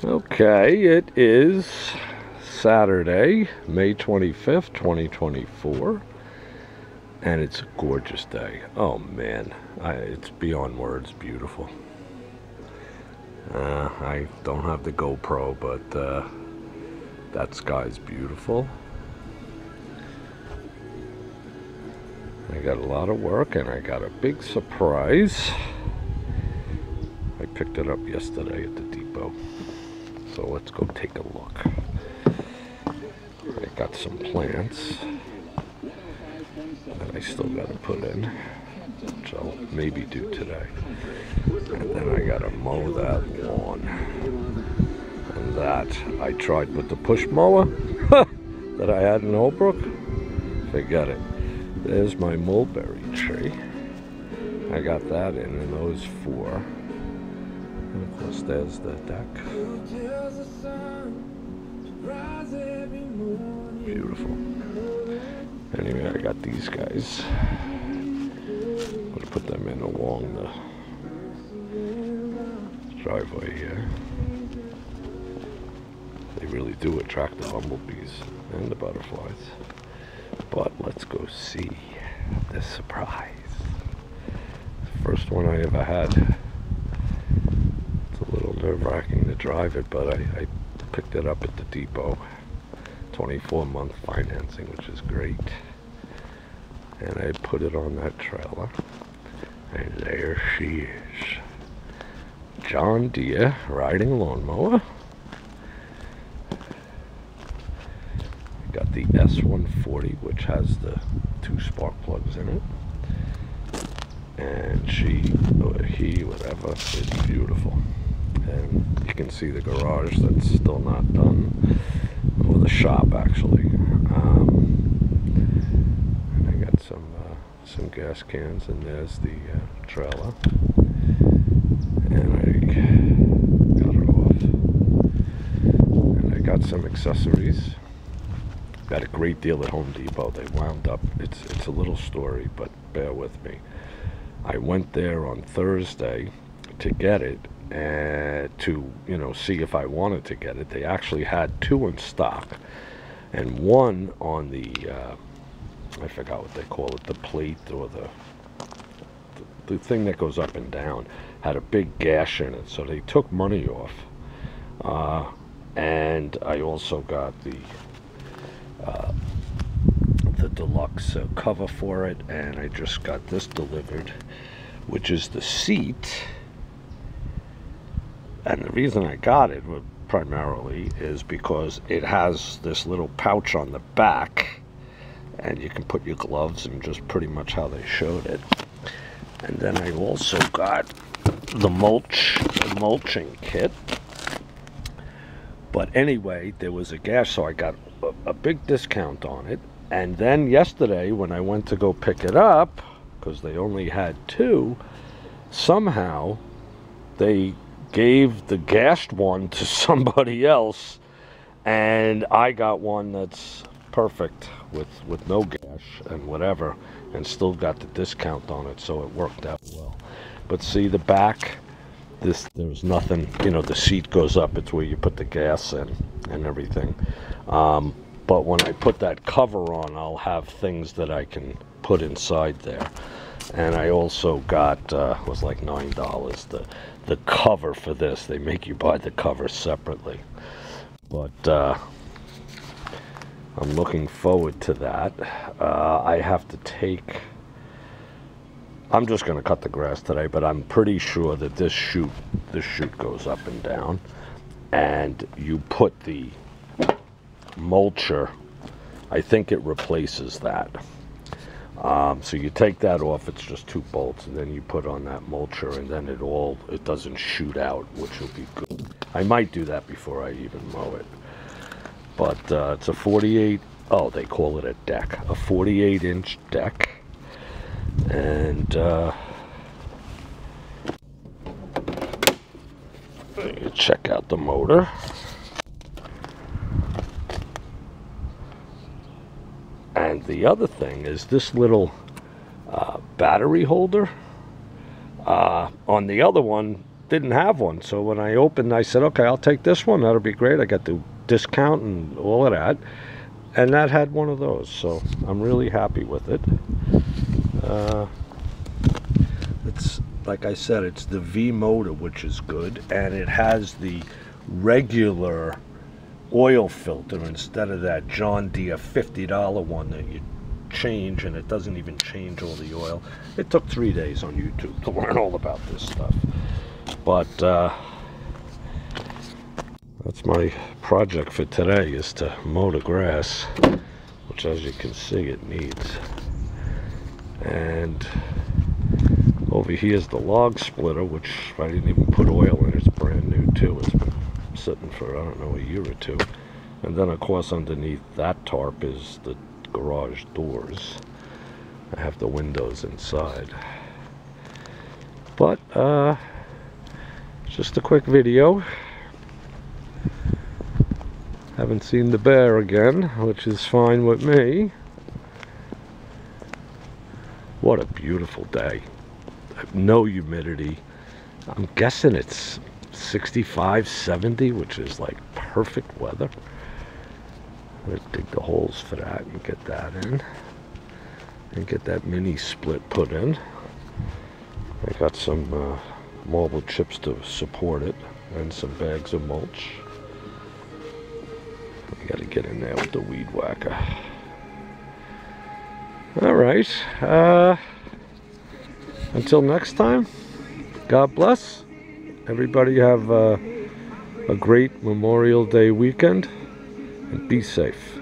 Okay, it is Saturday, May 25th, 2024, and it's a gorgeous day. Oh man, it's beyond words beautiful. I don't have the GoPro, but that sky's beautiful. I got a lot of work and I got a big surprise. I picked it up yesterday at the depot. So let's go take a look. I got some plants that I still got to put in, which I'll maybe do today. And then I got to mow that lawn. And that I tried with the push mower that I had in Holbrook. Forget it. There's my mulberry tree. I got that in, and those four. And of course there's the deck. Beautiful. Anyway, I got these guys. I'm gonna put them in along the driveway here. They really do attract the bumblebees and the butterflies. But let's go see the surprise. First one I ever had. It's a little nerve-wracking to drive it, but I picked it up at the depot. 24-month financing, which is great. And I put it on that trailer. And there she is. John Deere riding lawnmower. Got the S140, which has the 2 spark plugs in it. And she, or he, whatever, is beautiful. And you can see the garage that's still not done, or the shop actually. And I got some gas cans, and there's the trailer. And I got it off. And I got some accessories. Got a great deal at Home Depot. They wound up, it's a little story, but bear with me. I went there on Thursday to get it, and to see if I wanted to get it. They actually had 2 in stock, and one on the I forgot what they call it, the plate, or the thing that goes up and down, had a big gash in it, so they took money off. And I also got the deluxe cover for it, and I just got this delivered, which is the seat. And the reason I got it primarily is because it has this little pouch on the back, and you can put your gloves in, just pretty much how they showed it. And then I also got the mulching kit. But anyway, there was a gash, so I got a big discount on it. And then yesterday, when I went to go pick it up, because they only had 2, somehow they gave the gashed one to somebody else, and I got one that's perfect with no gash and whatever, and still got the discount on it, so it worked out well. But see, the back, there's nothing, the seat goes up, it's where you put the gas in and everything. But when I put that cover on, I'll have things that I can put inside there. And I also got, it was like $9, the cover for this. They make you buy the cover separately. But I'm looking forward to that. I have to take, I'm just going to cut the grass today, but I'm pretty sure that this chute goes up and down. And you put the mulcher, I think it replaces that. So you take that off, it's just 2 bolts, and then you put on that mulcher, and then it doesn't shoot out, which will be good. I might do that before I even mow it. But it's a 48, oh, they call it a deck, a 48-inch deck. And you check out the motor. And the other thing is this little battery holder. On the other one, didn't have one. So when I opened, I said, okay, I'll take this one. That'll be great. I got the discount and all of that. And that had one of those. So I'm really happy with it. It's, like I said, it's the V motor, which is good. And it has the regular oil filter instead of that John Deere $50 one that you change, and it doesn't even change all the oil. It took 3 days on YouTube to learn all about this stuff. But that's my project for today, is to mow the grass, which, as you can see, it needs. And over here is the log splitter, which I didn't even put oil in. It's brand new too. It's been sitting for, I don't know, a year or two. And then of course underneath that tarp is the garage doors. I have the windows inside. But just a quick video. Haven't seen the bear again, which is fine with me. What a beautiful day. No humidity. I'm guessing it's 65, 70, which is like perfect weather. Let's dig the holes for that and get that in. And get that mini split put in. I got some marble chips to support it, and some bags of mulch. We got to get in there with the weed whacker. Alright, until next time, God bless. Everybody have a great Memorial Day weekend, and be safe.